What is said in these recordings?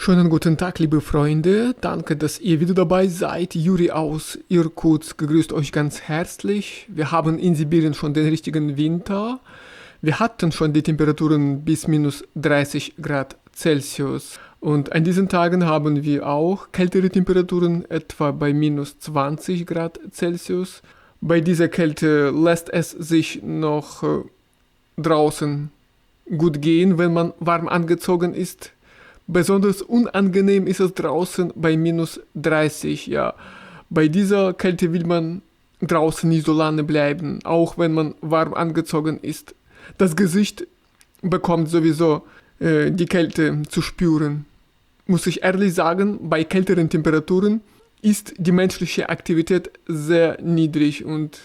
Schönen guten Tag, liebe Freunde. Danke, dass ihr wieder dabei seid. Juri aus Irkutsk grüßt euch ganz herzlich. Wir haben in Sibirien schon den richtigen Winter. Wir hatten schon die Temperaturen bis minus 30 Grad Celsius. Und an diesen Tagen haben wir auch kältere Temperaturen, etwa bei minus 20 Grad Celsius. Bei dieser Kälte lässt es sich noch draußen gut gehen, wenn man warm angezogen ist. Besonders unangenehm ist es draußen bei minus 30, ja. Bei dieser Kälte will man draußen nicht so lange bleiben, auch wenn man warm angezogen ist. Das Gesicht bekommt sowieso die Kälte zu spüren. Muss ich ehrlich sagen, bei kälteren Temperaturen ist die menschliche Aktivität sehr niedrig und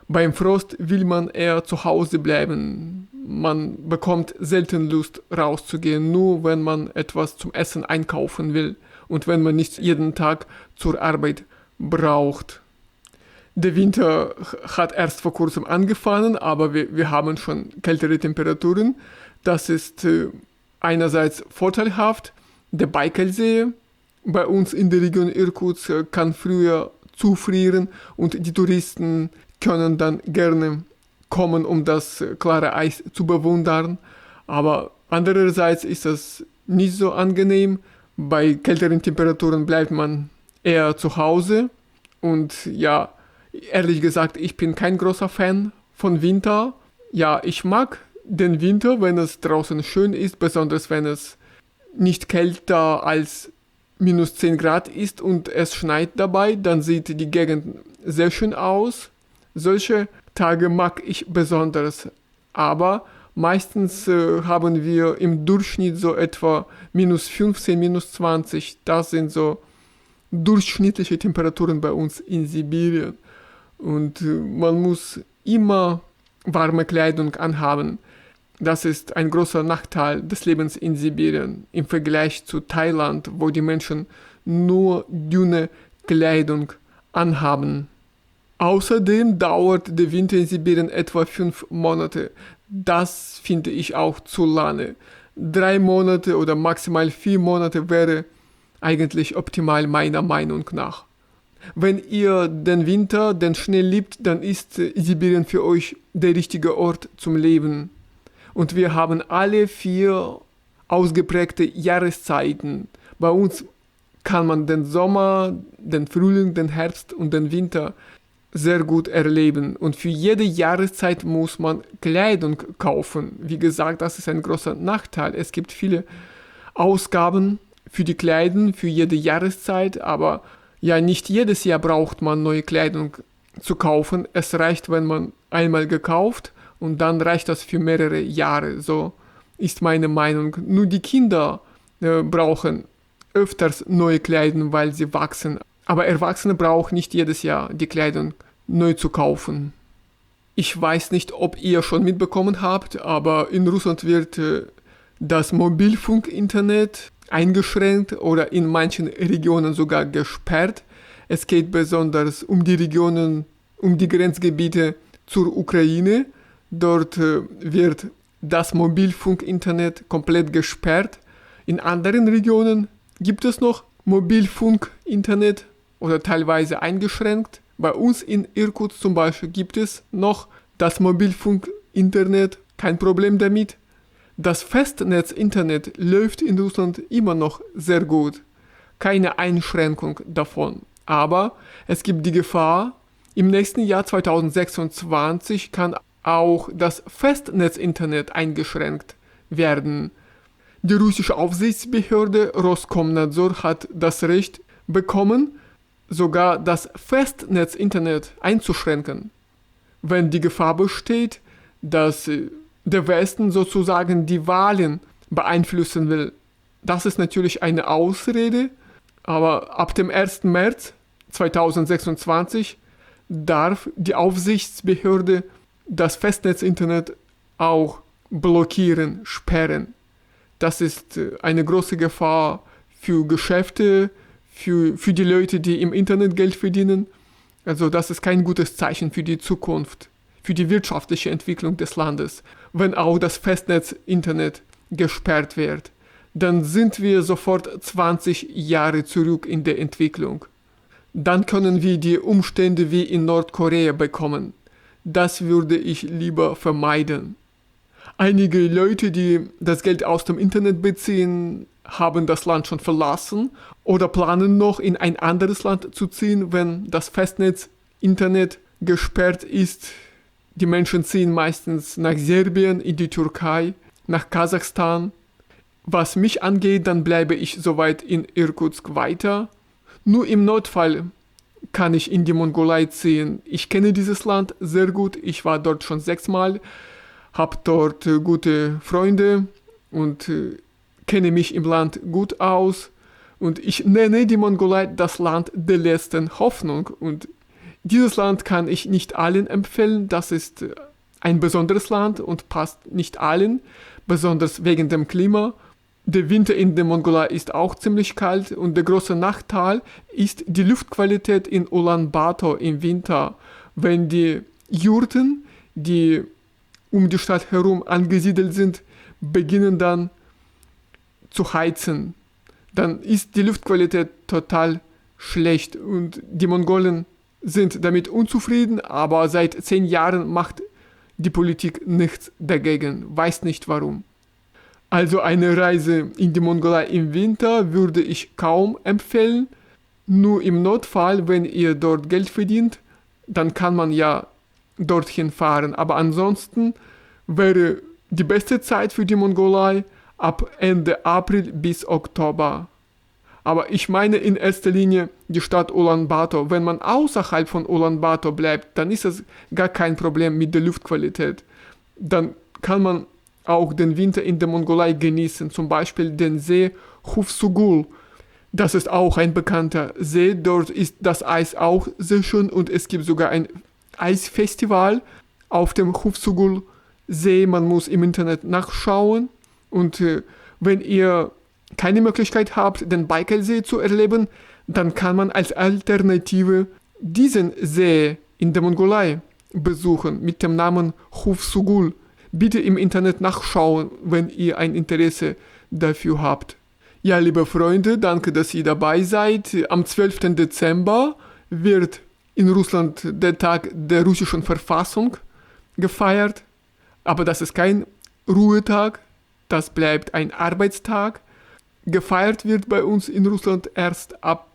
beim Frost will man eher zu Hause bleiben. Man bekommt selten Lust rauszugehen, nur wenn man etwas zum Essen einkaufen will und wenn man nicht jeden Tag zur Arbeit braucht. Der Winter hat erst vor kurzem angefangen, aber wir haben schon kältere Temperaturen. Das ist einerseits vorteilhaft. Der Baikal-See bei uns in der Region Irkutsk kann früher zufrieren und die Touristen können dann gerne kommen, um das klare Eis zu bewundern. Aber andererseits ist es nicht so angenehm. Bei kälteren Temperaturen bleibt man eher zu Hause. Und ja, ehrlich gesagt, ich bin kein großer Fan von Winter. Ja, ich mag den Winter, wenn es draußen schön ist, besonders wenn es nicht kälter als minus 10 Grad ist und es schneit dabei, dann sieht die Gegend sehr schön aus. Solche Tage mag ich besonders, aber meistens haben wir im Durchschnitt so etwa minus 15, minus 20. Das sind so durchschnittliche Temperaturen bei uns in Sibirien. Und man muss immer warme Kleidung anhaben. Das ist ein großer Nachteil des Lebens in Sibirien im Vergleich zu Thailand, wo die Menschen nur dünne Kleidung anhaben. Außerdem dauert der Winter in Sibirien etwa 5 Monate. Das finde ich auch zu lange. 3 Monate oder maximal 4 Monate wäre eigentlich optimal meiner Meinung nach. Wenn ihr den Winter, den Schnee liebt, dann ist Sibirien für euch der richtige Ort zum Leben. Und wir haben alle 4 ausgeprägte Jahreszeiten. Bei uns kann man den Sommer, den Frühling, den Herbst und den Winter sehr gut erleben. Und für jede Jahreszeit muss man Kleidung kaufen. Wie gesagt, das ist ein großer Nachteil. Es gibt viele Ausgaben für die Kleidung, für jede Jahreszeit, aber ja, nicht jedes Jahr braucht man neue Kleidung zu kaufen. Es reicht, wenn man einmal gekauft und dann reicht das für mehrere Jahre. So ist meine Meinung. Nur die Kinder brauchen öfters neue Kleidung, weil sie wachsen. Aber Erwachsene brauchen nicht jedes Jahr die Kleidung neu zu kaufen. Ich weiß nicht, ob ihr schon mitbekommen habt, aber in Russland wird das Mobilfunk-Internet eingeschränkt oder in manchen Regionen sogar gesperrt. Es geht besonders um die Regionen, um die Grenzgebiete zur Ukraine. Dort wird das Mobilfunk-Internet komplett gesperrt. In anderen Regionen gibt es noch Mobilfunk-Internet oder teilweise eingeschränkt. Bei uns in Irkutsk zum Beispiel gibt es noch das Mobilfunk-Internet, kein Problem damit. Das Festnetz-Internet läuft in Russland immer noch sehr gut. Keine Einschränkung davon. Aber es gibt die Gefahr, im nächsten Jahr 2026 kann auch das Festnetz-Internet eingeschränkt werden. Die russische Aufsichtsbehörde Roskomnadzor hat das Recht bekommen, sogar das Festnetz-Internet einzuschränken. Wenn die Gefahr besteht, dass der Westen sozusagen die Wahlen beeinflussen will. Das ist natürlich eine Ausrede, aber ab dem 1. März 2026 darf die Aufsichtsbehörde das Festnetz-Internet auch blockieren, sperren. Das ist eine große Gefahr für Geschäfte, für die Leute, die im Internet Geld verdienen. Also das ist kein gutes Zeichen für die Zukunft, für die wirtschaftliche Entwicklung des Landes, wenn auch das Festnetz-Internet gesperrt wird. dann sind wir sofort 20 Jahre zurück in der Entwicklung. Dann können wir die Umstände wie in Nordkorea bekommen. Das würde ich lieber vermeiden. Einige Leute, die das Geld aus dem Internet beziehen, haben das Land schon verlassen oder planen noch in ein anderes Land zu ziehen, wenn das Festnetz Internet gesperrt ist. Die Menschen ziehen meistens nach Serbien, in die Türkei, nach Kasachstan. Was mich angeht, dann bleibe ich soweit in Irkutsk weiter. Nur im Notfall kann ich in die Mongolei ziehen. Ich kenne dieses Land sehr gut. Ich war dort schon 6 Mal, habe dort gute Freunde und kenne mich im Land gut aus. Und ich nenne die Mongolei das Land der letzten Hoffnung. Und dieses Land kann ich nicht allen empfehlen. Das ist ein besonderes Land und passt nicht allen, besonders wegen dem Klima. Der Winter in der Mongolei ist auch ziemlich kalt und der große Nachteil ist die Luftqualität in Ulaanbaatar im Winter. Wenn die Jurten, die um die Stadt herum angesiedelt sind, beginnen dann zu heizen, dann ist die Luftqualität total schlecht und die Mongolen sind damit unzufrieden, aber seit 10 Jahren macht die Politik nichts dagegen, weiß nicht warum. Also eine Reise in die Mongolei im Winter würde ich kaum empfehlen. Nur im Notfall, wenn ihr dort Geld verdient, dann kann man ja dorthin fahren. Aber ansonsten wäre die beste Zeit für die Mongolei ab Ende April bis Oktober. Aber ich meine in erster Linie die Stadt Ulaanbaatar. Wenn man außerhalb von Ulaanbaatar bleibt, dann ist es gar kein Problem mit der Luftqualität. Dann kann man auch den Winter in der Mongolei genießen, zum Beispiel den See Hufsugul. Das ist auch ein bekannter See, dort ist das Eis auch sehr schön und es gibt sogar ein Eisfestival auf dem Hufsugul See. Man muss im Internet nachschauen und wenn ihr keine Möglichkeit habt, den Baikal-See zu erleben, dann kann man als Alternative diesen See in der Mongolei besuchen mit dem Namen Hufsugul. Bitte im Internet nachschauen, wenn ihr ein Interesse dafür habt. Ja, liebe Freunde, danke, dass ihr dabei seid. Am 12. Dezember wird in Russland der Tag der russischen Verfassung gefeiert. Aber das ist kein Ruhetag, das bleibt ein Arbeitstag. Gefeiert wird bei uns in Russland erst ab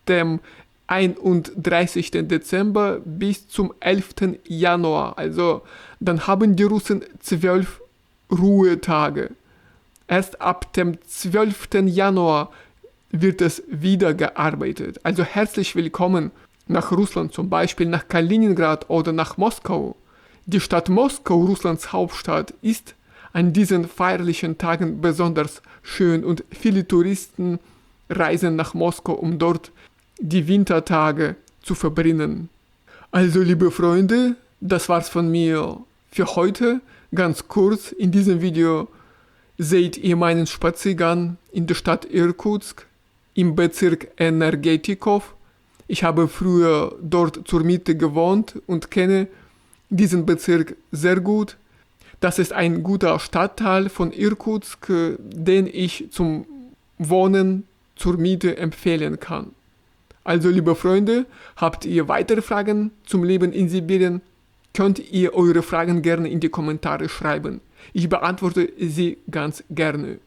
dem 31. Dezember bis zum 11. Januar. Also dann haben die Russen 12 Ruhetage. Erst ab dem 12. Januar wird es wieder gearbeitet. Also herzlich willkommen nach Russland, zum Beispiel nach Kaliningrad oder nach Moskau. Die Stadt Moskau, Russlands Hauptstadt, ist an diesen feierlichen Tagen besonders schön und viele Touristen reisen nach Moskau, um dort die Wintertage zu verbringen. Also liebe Freunde, das war's von mir für heute. Ganz kurz in diesem Video seht ihr meinen Spaziergang in der Stadt Irkutsk im Bezirk Energetikov. Ich habe früher dort zur Miete gewohnt und kenne diesen Bezirk sehr gut. Das ist ein guter Stadtteil von Irkutsk, den ich zum Wohnen zur Miete empfehlen kann. Also liebe Freunde, habt ihr weitere Fragen zum Leben in Sibirien? Könnt ihr eure Fragen gerne in die Kommentare schreiben. Ich beantworte sie ganz gerne.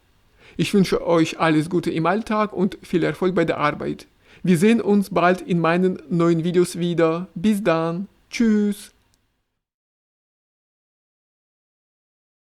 Ich wünsche euch alles Gute im Alltag und viel Erfolg bei der Arbeit. Wir sehen uns bald in meinen neuen Videos wieder. Bis dann. Tschüss.